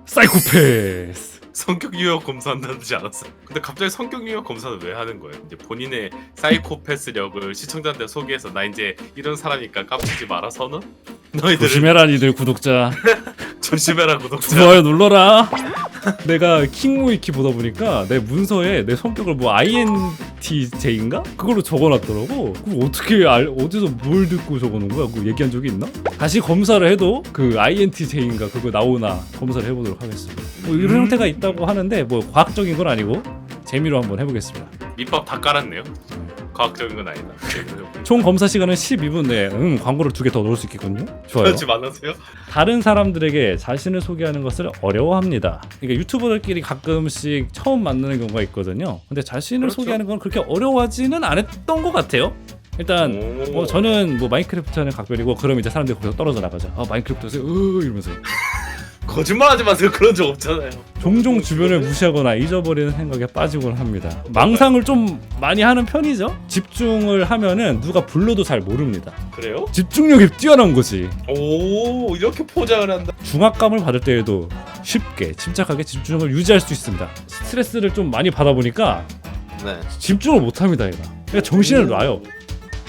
사이코패스. 성격 유형 검사한다지 않았어요? 근데 갑자기 성격 유형 검사는 왜 하는 거예요? 이제 본인의 사이코패스력을 시청자한테 소개해서 나 이제 이런 사람이니까 깝치지 마라서는? 너희들은 조심해라 니들 구독자. 조심해라 구독자. 좋아요 눌러라. 내가 킹모이키 보다 보니까 내 문서에 내 성격을 뭐 INTJ인가? 그걸로 적어놨더라고. 그럼 어떻게 어디서 뭘 듣고 적어놓은 거야? 그거 얘기한 적이 있나? 다시 검사를 해도 그 INTJ인가 그거 나오나 검사를 해보도록 하겠습니다. 뭐 이런 형태가 있다고 하는데 뭐 과학적인 건 아니고 재미로 한번 해보겠습니다. 밑밥 다 깔았네요. 과학적인 건 아니다. 총 검사 시간은 12분 내에 광고를 2개 더 넣을 수 있겠군요. 좋아요. 그렇지 말라세요. 다른 사람들에게 자신을 소개하는 것을 어려워합니다. 그러니까 유튜버들끼리 가끔씩 처음 만나는 경우가 있거든요. 근데 자신을 그렇죠. 소개하는 건 그렇게 어려워하지는 않았던 것 같아요. 일단 저는 뭐 마인크래프트 하는 각별이고 그럼 이제 사람들이 거기서 떨어져 나가죠. 마인크래프트 하세요 이러면서 거짓말하지 마세요. 그런 적 없잖아요. 종종 주변을 무시하거나 잊어버리는 생각에 빠지곤 합니다. 망상을 좀 많이 하는 편이죠. 집중을 하면은 누가 불러도 잘 모릅니다. 그래요? 집중력이 뛰어난 거지. 오 이렇게 포장을 한다. 중압감을 받을 때에도 쉽게 침착하게 집중을 유지할 수 있습니다. 스트레스를 좀 많이 받아 보니까 네. 집중을 못 합니다, 얘가. 그러니까 정신을 놔요.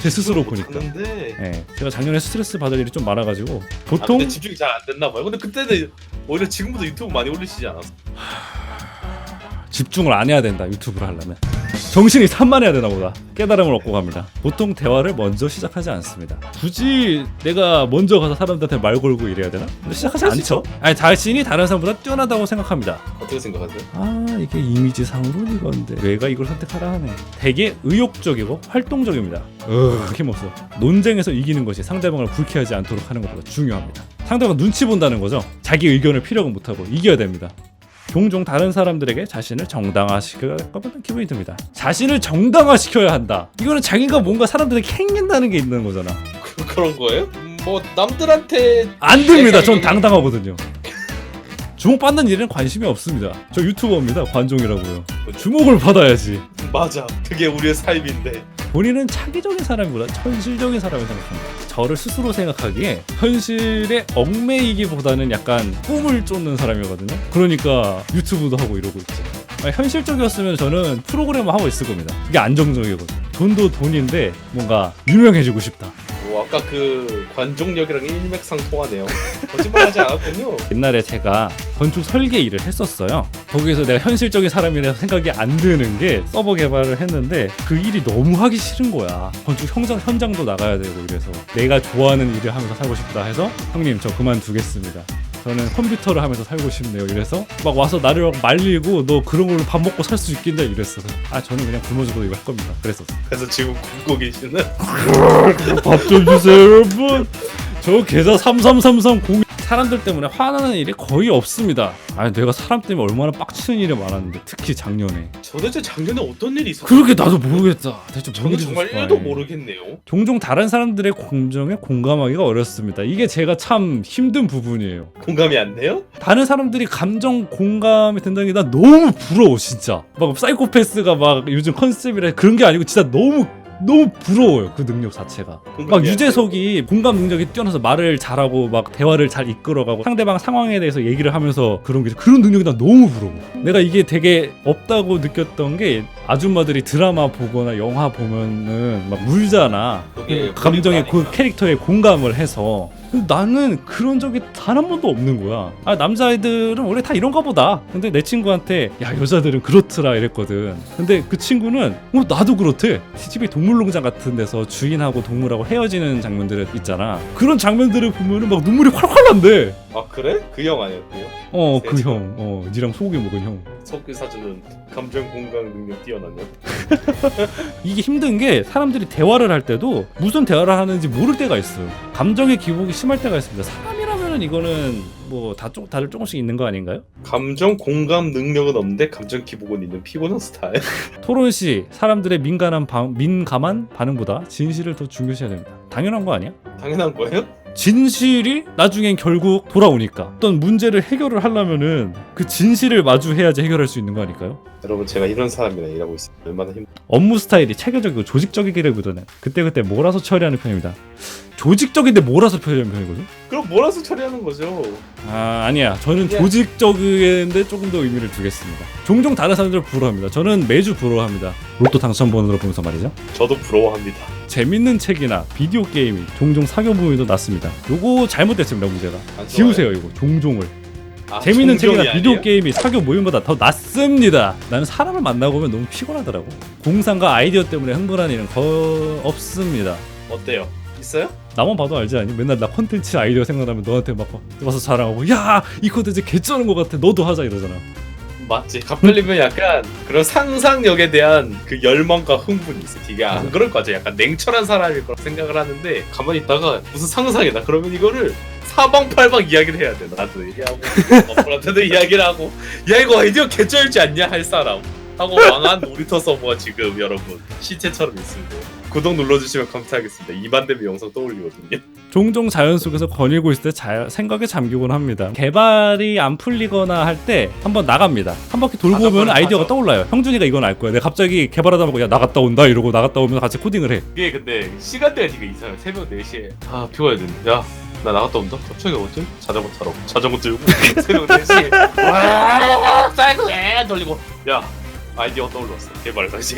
제 스스로 보니까. 근데 네, 제가 작년에 스트레스 받을 일이 좀 많아가지고 보통 근데 집중이 잘 안 됐나 봐요. 근데 그때는 오히려 지금보다 유튜브 많이 올리시지 않았어? 집중을 안 해야 된다, 유튜브를 하려면. 정신이 산만해야 되나 보다. 깨달음을 얻고 갑니다. 보통 대화를 먼저 시작하지 않습니다. 굳이 내가 먼저 가서 사람들한테 말 걸고 이래야 되나? 근데 시작하지 않죠. 아니, 자신이 다른 사람보다 뛰어나다고 생각합니다. 어떻게 생각하세요? 이게 이미지상으로는 이건데 뇌가 이걸 선택하라 하네. 되게 의욕적이고 활동적입니다. 힘없어. 논쟁에서 이기는 것이 상대방을 불쾌하지 않도록 하는 것보다 중요합니다. 상대방 눈치 본다는 거죠. 자기 의견을 피력은 못하고 이겨야 됩니다. 종종 다른 사람들에게 자신을 정당화시켜야 할까보다 기분이 듭니다. 자신을 정당화시켜야 한다. 이거는 자기가 뭔가 사람들에게 행긴다는 게 있는 거잖아. 그런 거예요? 뭐 남들한테 안 됩니다. 전 당당하거든요. 주목받는 일에는 관심이 없습니다. 저 유튜버입니다. 관종이라고요. 주목을 받아야지. 맞아. 그게 우리의 삶인데. 본인은 차기적인 사람보다 현실적인 사람을 생각합니다. 저를 스스로 생각하기에 현실에 얽매이기보다는 약간 꿈을 쫓는 사람이거든요. 그러니까 유튜브도 하고 이러고 있죠. 현실적이었으면 저는 프로그램을 하고 있을 겁니다. 그게 안정적이거든요. 돈도 돈인데 뭔가 유명해지고 싶다. 오, 아까 그 관종력이랑 일맥상통하네요. 거짓말하지 않았군요. 옛날에 제가 건축 설계 일을 했었어요. 거기에서 내가 현실적인 사람이라서 생각이 안 드는 게 서버 개발을 했는데 그 일이 너무 하기 싫은 거야. 건축 현장도 나가야 되고 이래서 내가 좋아하는 일을 하면서 살고 싶다 해서 형님 저 그만두겠습니다. 저는 컴퓨터를 하면서 살고 싶네요. 이래서 막 와서 나를 막 말리고 너 그런 걸로 밥 먹고 살 수 있겠냐 이랬어. 저는 그냥 굶어 죽어도 이거 할 겁니다. 그랬었어. 그래서 지금 굶고 계시는? 밥 좀 주세요 여러분. 저 계좌 33330 사람들 때문에 화나는 일이 거의 없습니다. 내가 사람 때문에 얼마나 빡치는 일이 많았는데 특히 작년에. 도대체 작년에 어떤 일이 있었어요? 그러게 나도 모르겠다. 대체 저는 정말 1도 모르겠네요. 종종 다른 사람들의 감정에 공감하기가 어렵습니다. 이게 제가 참 힘든 부분이에요. 공감이 안 돼요? 다른 사람들이 감정 공감이 된다는 게 난 너무 부러워 진짜. 막 사이코패스가 막 요즘 컨셉이라 그런 게 아니고 진짜 너무 부러워요. 그 능력 자체가. 막 유재석이 공감 능력이 뛰어나서 말을 잘하고 막 대화를 잘 이끌어가고 상대방 상황에 대해서 얘기를 하면서 그런 능력이 난 너무 부러워. 내가 이게 되게 없다고 느꼈던 게 아줌마들이 드라마 보거나 영화 보면은 막 울잖아. 감정에 그 캐릭터에 공감을 해서. 나는 그런 적이 단 한 번도 없는 거야. 남자애들은 원래 다 이런가 보다. 근데 내 친구한테 야 여자들은 그렇더라 이랬거든. 근데 그 친구는 나도 그렇대. TVB 동물농장 같은 데서 주인하고 동물하고 헤어지는 장면들 있잖아. 그런 장면들을 보면은 막 눈물이 콸콸 난대. 아 그래? 그 형 아니었고요? 그 형. 니랑 소고기 먹은 형. 속기 사주는 감정 공감 능력 뛰어나냐? 이게 힘든 게 사람들이 대화를 할 때도 무슨 대화를 하는지 모를 때가 있어요. 감정의 기복이 심할 때가 있습니다. 사람이라면은 이거는 뭐 다들 조금씩 있는 거 아닌가요? 감정 공감 능력은 없는데 감정 기복은 있는 피곤한 스타일. 토론 시 사람들의 민감한 반응보다 진실을 더 중요시해야 됩니다. 당연한 거 아니야? 당연한 거예요? 진실이 나중엔 결국 돌아오니까 어떤 문제를 해결을 하려면은 그 진실을 마주해야지 해결할 수 있는 거 아닐까요? 여러분 제가 이런 사람이랑 일하고 있어요. 얼마나 업무 스타일이 체계적이고 조직적이기보다는 그때그때 몰아서 처리하는 편입니다. 조직적인데 몰아서 표현하는 편이거든. 그럼 몰아서 처리하는 거죠. 아니야. 저는 그냥- 조직적인데 조금 더 의미를 두겠습니다. 종종 다른 사람들을 부러워합니다. 저는 매주 부러워합니다. 로또 당첨번호를 보면서 말이죠. 저도 부러워합니다. 재밌는 책이나 비디오 게임이 종종 사교 모임도 났습니다. 요거 잘못됐습니다. 문제가. 안 지우세요 이거 종종을. 아, 재밌는 종종이 책이나 비디오 아니에요? 게임이 사교 모임보다 더 낫습니다. 나는 사람을 만나고 오면 너무 피곤하더라고. 공상과 아이디어 때문에 흥분하는 일은 거의 없습니다. 어때요? 있어요? 나만 봐도 알지 않니? 맨날 나 컨텐츠 아이디어 생각나면 너한테 막 와서 자랑하고 야 이 컨텐츠 개쩌는 것 같아 너도 하자 이러잖아. 맞지. 갑돌림은 약간 그런 상상력에 대한 그 열망과 흥분이 있어. 되게 안 그럴 거죠. 약간 냉철한 사람일 거라 생각을 하는데 가만히 있다가 무슨 상상이다. 그러면 이거를 사방팔방 이야기를 해야 돼. 나도 얘기하고 어플한테도 이야기를 하고 야 이거 아이디어 개쩔지 않냐 할 사람 하고 망한 놀이터 서버가 지금 여러분 시체처럼 있습니다. 구독 눌러주시면 감사하겠습니다. 2만 대면 영상 떠올리거든요. 종종 자연 속에서 거닐고 있을 때 생각에 잠기곤 합니다. 개발이 안 풀리거나 할 때 한번 나갑니다. 한 바퀴 돌고 오면 자전거를 아이디어가 타죠. 떠올라요. 형준이가 이건 알 거야. 내가 갑자기 개발하다 보고 야 나갔다 온다 이러고 나갔다 오면 같이 코딩을 해. 이게 근데 시간대가 되게 이상해. 새벽 4시에 아 피곤해야 되는데 야 나 나갔다 온다? 갑자기 어째? 자전거 타러 자전거 들고 새벽 4시에 와 사이클에 돌리고 야 아이디어 떠올랐어. 개발 다시.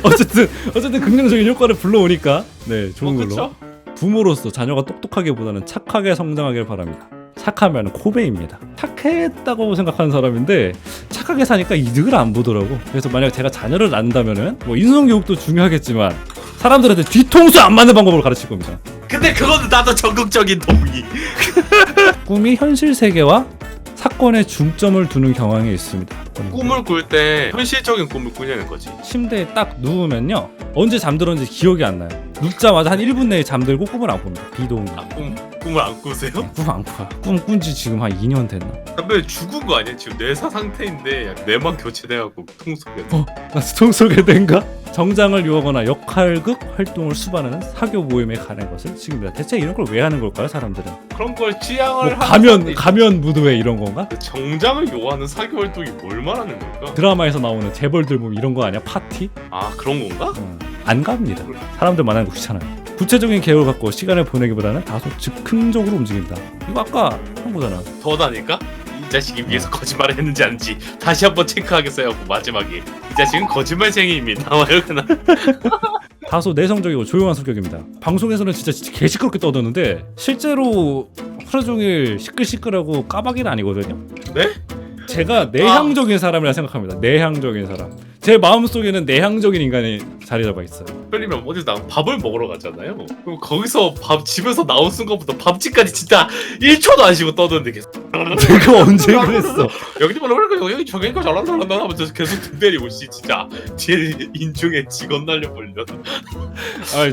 어쨌든 긍정적인 효과를 불러오니까 네 좋은 걸로. 그쵸? 부모로서 자녀가 똑똑하기보다는 착하게 성장하길 바랍니다. 착하면 코베입니다. 착했다고 생각하는 사람인데 착하게 사니까 이득을 안 보더라고. 그래서 만약 제가 자녀를 낳는다면은 뭐 인성교육도 중요하겠지만 사람들한테 뒤통수 안 맞는 방법을 가르칠 겁니다. 근데 그거는 나도 적극적인 동의. 꿈이 현실 세계와 사건에 중점을 두는 경향이 있습니다. 꿈을 꿀 때 현실적인 꿈을 꾸냐는 거지. 침대에 딱 누우면요 언제 잠들었는지 기억이 안 나요. 눕자마자 한 1분 내에 잠들고 꿈을 안 꿉니다. 비동의. 아, 꿈을 안 꾸세요? 꿈 안 꿔요. 꿈 꾼지 지금 한 2년 됐나? 근데 죽은 거 아니야? 지금 뇌사 상태인데 뇌만 교체돼갖고 통속에. 나 스통속에 된가? 정장을 요하거나 역할극 활동을 수반하는 사교 모임에 가는 것을 지금입니다. 대체 이런 걸 왜 하는 걸까요, 사람들은? 그런 걸 뭐 취향을 하는 가면 무도회 이런 건가? 정장을 요하는 사교 활동이 뭘 말하는 걸까? 드라마에서 나오는 재벌들 보면 이런 거 아니야? 파티? 아 그런 건가? 안 갑니다. 사람들 만나는 거 귀찮아요. 구체적인 계획을 갖고 시간을 보내기보다는 다소 즉흥적으로 움직인다. 이거 아까 한 거잖아. 더 나니까? 이 자식이 위해서 거짓말을 했는지 아닌지 다시 한번 체크하겠어요. 하고 마지막에 이 자식은 거짓말쟁이입니다. 그냥 다소 내성적이고 조용한 성격입니다. 방송에서는 진짜 개 시끄럽게 떠드는데 실제로 하루 종일 시끌시끌하고 까마귀는 아니거든요. 네? 제가 내향적인 사람이라 생각합니다. 내향적인 사람. 제 마음속에는 내향적인 인간이 자리 잡아 있어요. 끌리면 어디서 나 밥을 먹으러 갔잖아요. 그럼 거기서 집에서 나온 순간부터 밥집까지 진짜 1초도 안 쉬고 떠드는데 계속 내가 언제 그랬어? 여기 뭐 그러니까 여기 저기니까 잘한다 하면서 계속 등 때리고 진짜 뒤에 인중에 직원 날려버려.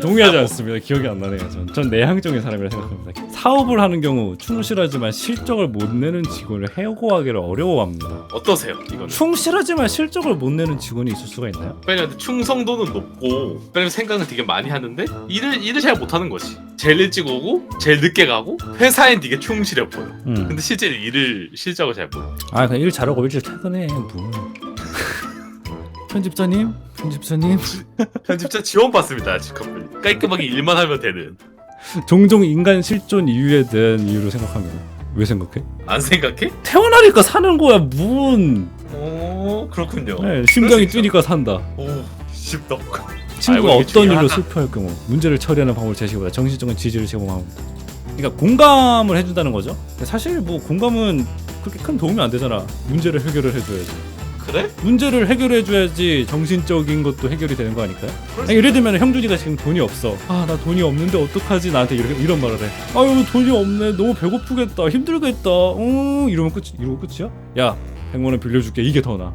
동의하지 않습니다. 기억이 안 나네요. 전 내향적인 사람이라 생각합니다. 사업을 하는 경우 충실하지만 실적을 못 내는 직원을 해고하기를 어려워합니다. 어떠세요? 이거는 충실하지만 실적을 못 내는 직원이 있을 수가 있나요? 왜냐면 충성도는 높고 왜냐면 생각은 되게 많이 하는데 일을 잘 못하는 것이 제일 일찍 오고 제일 늦게 가고 회사엔 되게 충실해 보여. 근데 실제 실적을 잘 못해. 그냥 일 잘하고 일찍 퇴근해. 뭐. 편집자님? 편집자 지원 받습니다. 지금 깔끔하게 일만 하면 되는. 종종 인간 실존 이유에 대한 이유로 생각합니다. 왜 생각해? 안 생각해? 태어나니까 사는 거야. 뭔? 그렇군요. 네, 심장이 뛰니까 산다. 오 쉽다. 친구가 아이고, 이게 어떤 일로 중요하다. 슬퍼할 경우 문제를 처리하는 방법을 제시보다 정신적인 지지를 제공합니다. 그러니까 공감을 해준다는 거죠. 사실 뭐 공감은 그렇게 큰 도움이 안 되잖아. 문제를 해결을 해줘야지. 그래? 문제를 해결해줘야지 정신적인 것도 해결이 되는 거 아닐까요? 아니, 예를 들면 형준이가 지금 돈이 없어. 나 돈이 없는데 어떡하지? 나한테 이런 말을 해. 아유 돈이 없네. 너무 배고프겠다. 힘들겠다. 이러면 이러고 끝이야? 야 100만 원 빌려줄게. 이게 더 나아.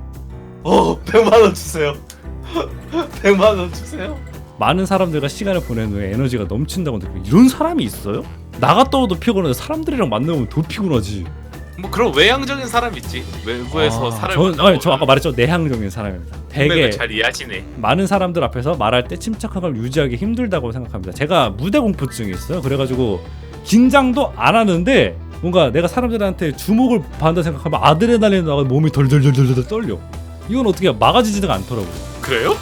100만 원 주세요. 100만 원 주세요. 많은 사람들과 시간을 보낸 후에 에너지가 넘친다고 느끼고 이런 사람이 있어요? 나갔다 와도 피곤한데 사람들이랑 만나면 더 피곤하지. 뭐 그런 외향적인 사람 있지. 외부에서 사람을 저 아까 말했죠. 내향적인 사람입니다. 되게 잘 이해하시네. 많은 사람들 앞에서 말할 때 침착함을 유지하기 힘들다고 생각합니다. 제가 무대 공포증이 있어요. 그래가지고 긴장도 안 하는데 뭔가 내가 사람들한테 주목을 받는다 생각하면 아드레날린 나가 몸이 덜덜덜덜 떨려. 이건 어떻게 막아지지가 않더라고. 그래요?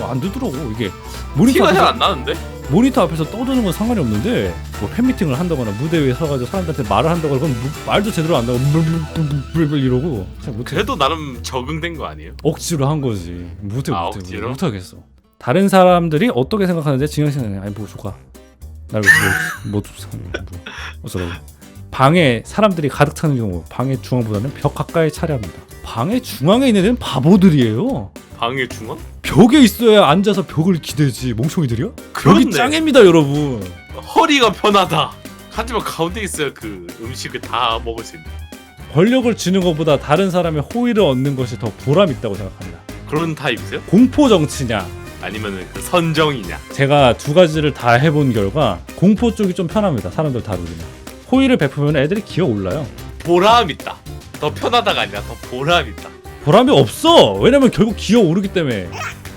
안 되더라고 이게. 모니터 티가 잘 앞에서, 안 나는데? 모니터 앞에서 떠드는 건 상관이 없는데 뭐 팬미팅을 한다거나 무대 위에 서가지고 사람들한테 말을 한다거나 그건 말도 제대로 안 나고 물물물물 이러고 잘 못해. 그래도 나름 적응된 거 아니에요? 억지로 한 거지. 못해 억지로? 못하겠어. 다른 사람들이 어떻게 생각하는지 진영 씨는 아니 뭐 조카 나를 뭐 어쩌라고. 방에 사람들이 가득 차는 경우 방의 중앙보다는 벽 가까이 차려합니다. 방의 중앙에 있는 애는 바보들이에요. 방의 중앙? 벽에 있어야 앉아서 벽을 기대지 멍청이들이야? 그렇네. 벽이 짱입니다 여러분. 허리가 편하다. 하지만 가운데 있어야 그 음식을 다 먹을 수 있는. 권력을 쥐는 것보다 다른 사람의 호의를 얻는 것이 더 보람 있다고 생각합니다. 그런 타입이세요? 공포 정치냐? 아니면은 그 선정이냐? 제가 두 가지를 다 해본 결과 공포 쪽이 좀 편합니다. 사람들 다루기는. 호의를 베푸면 애들이 기어 올라요. 보람 있다. 더 편하다가 아니라 더 보람 있다. 보람이 없어. 왜냐면 결국 기어 오르기 때문에.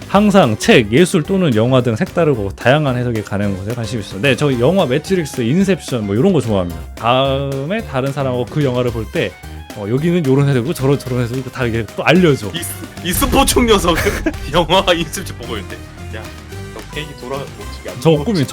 항상 책, 예술 또는 영화 등 색다르고 다양한 해석이 가능한 것에 관심이 있어요. 네, 저 영화 매트릭스, 인셉션 뭐 이런 거 좋아합니다. 다음에 다른 사람하고 그 영화를 볼 때 여기는 요런 해석이고 저런 해석이고 다 이게 또 알려줘. 이 스포충 녀석은 영화 인셉션 보고 있는데 야, 너 케이크 돌아오지게 안 저거 꾸민.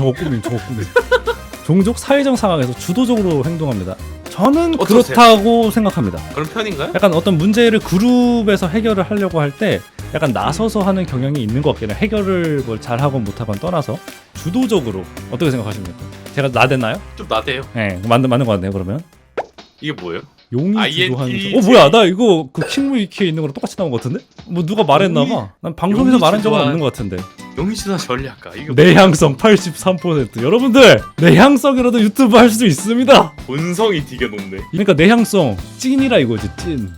종족 사회적 상황에서 주도적으로 행동합니다. 저는 어떠세요? 그렇다고 생각합니다. 그런 편인가요? 약간 어떤 문제를 그룹에서 해결을 하려고 할 때 약간 나서서 하는 경향이 있는 것 같긴 해요. 해결을 뭘 잘하건 못하건 떠나서 주도적으로. 어떻게 생각하십니까? 제가 나댔나요? 좀 나대요. 네, 맞는 것 같네요. 그러면 이게 뭐예요? 용이 INTJ. 주도하는 뭐야 나 이거 그 킹무 위키에 있는 거랑 똑같이 나온 것 같은데? 뭐 누가 말했나봐. 난 방송에서 용이 말한 적은 주도한- 없는 것 같은데. 용의주사 전략가 이거 내향성 83%. 여러분들 내향성이라도 유튜브 할 수 있습니다. 본성이 되게 높네. 그러니까 내향성 찐이라 이거지. 찐.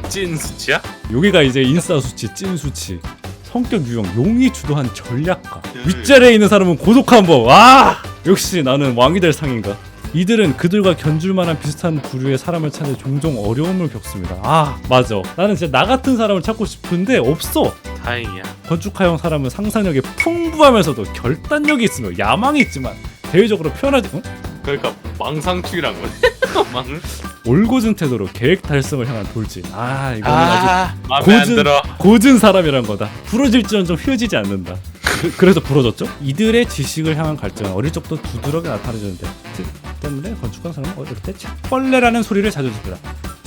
찐 수치야? 여기가 이제 인싸 수치, 찐 수치. 성격 유형, 용이 주도한 전략가. 윗자리에 있는 사람은 고독한 법. 와! 역시 나는 왕이 될 상인가. 이들은 그들과 견줄 만한 비슷한 부류의 사람을 찾는 종종 어려움을 겪습니다. 아, 맞아. 나는 진짜 나 같은 사람을 찾고 싶은데 없어. 다행이야. 건축가형 사람은 상상력이 풍부하면서도 결단력이 있으며 야망이 있지만 대외적으로 표현하지. 그러니까 망상추이란 거네. 망을? 올곧은 태도로 계획 달성을 향한 돌진. 아, 이거는 아주 마음에 안 들어. 고든 사람이란 거다. 부러질지언정 휘어지지 않는다. 그래서 부러졌죠? 이들의 지식을 향한 갈증은 어릴 적부터 두드러게 나타나는데 때문에 건축한 사람은 어릴 때 책벌레라는 소리를 자주 듣더라.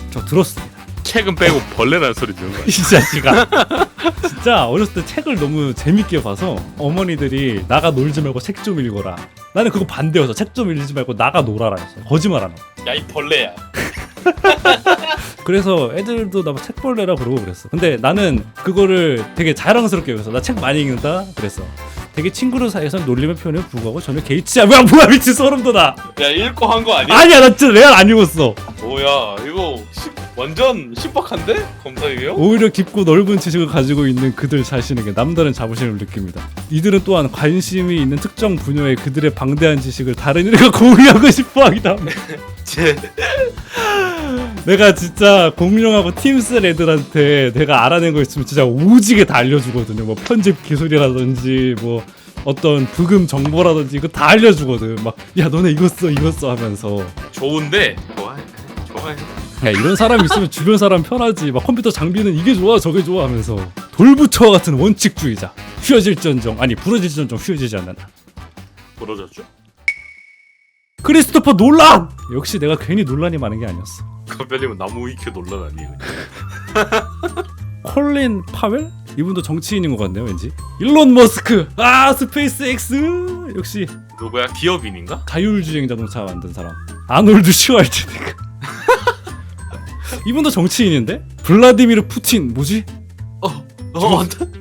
저 들었습니다. 책은 빼고 벌레라는 소리 들은 거야. 이 자식아. 진짜 어렸을 때 책을 너무 재밌게 봐서 어머니들이 나가 놀지 말고 책 좀 읽어라. 나는 그거 반대여서 책 좀 읽지 말고 나가 놀아라 했어. 거짓말하는 거. 야, 이 벌레야. 그래서 애들도 나 책벌레라 그러고 그랬어. 근데 나는 그거를 되게 자랑스럽게 여겼어. 나 책 많이 읽는다 그랬어. 되게 친구들 사이에서는 놀림의 표현에 불구하고 전혀 개의치 않아. 뭐야 미친 소름 돋아. 야, 읽고 한 거 아니야? 아니야 나 진짜 레알 안 읽었어. 뭐야, 이거 완전 신박한데? 검사이에요? 오히려 깊고 넓은 지식을 가지고 있는 그들 자신에게 남다른 자부심을 느낍니다. 이들은 또한 관심이 있는 특정 분야의 그들의 방대한 지식을 다른 이들과 공유하고 싶어하기도 합니다. 내가 진짜 공룡하고 팀쓸 애들한테 내가 알아낸 거 있으면 진짜 오지게 다 알려주거든요. 뭐 편집 기술이라든지 뭐 어떤 부금 정보라든지 이거 다 알려주거든. 막 야 너네 이거 써 하면서. 좋은데 좋아해. 야 이런 사람 있으면 주변 사람 편하지. 막 컴퓨터 장비는 이게 좋아 저게 좋아 하면서. 돌부처와 같은 원칙주의자. 휘어질지언정 아니 부러질지언정 휘어지지 않는다. 부러졌죠? 크리스토퍼 놀란! 역시 내가 괜히 논란이 많은 게 아니었어. 갑자기면 나무 위키 논란 아니에요? 콜린 파웰? 이분도 정치인인 것 같네요 왠지. 일론 머스크! 아 스페이스 X! 역시 누구야? 기업인인가? 자율주행 자동차 만든 사람. 아놀드 슈왈츠네거. 이분도 정치인인데? 블라디미르 푸틴 뭐지?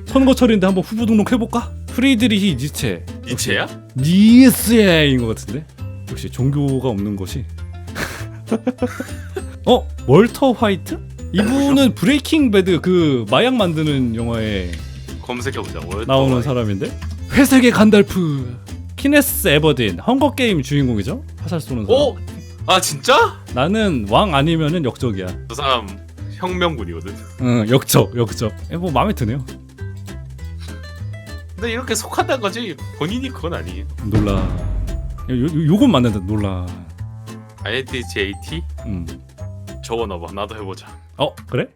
선거철인데 한번 후보 등록해볼까? 프리드리히 니체. 니체야? 니스인 것 같은데? 역시 종교가 없는 것이. 월터 화이트? 이분은 브레이킹 배드 그 마약 만드는 영화에 검색해보자. 나오는 사람인데? 회색의 간달프. 키네스 에버딘 헝거 게임 주인공이죠? 화살 쏘는 사람. 오! 아 진짜? 나는 왕 아니면은 역적이야. 저 사람 혁명군이거든. 응, 역적. 뭐 마음에 드네요. 근데 이렇게 속한다는 거지 본인이 그건 아니에요. 놀라. 요건 맞는데 놀라. INTJ? 적어놔봐. 나도 해보자. 그래?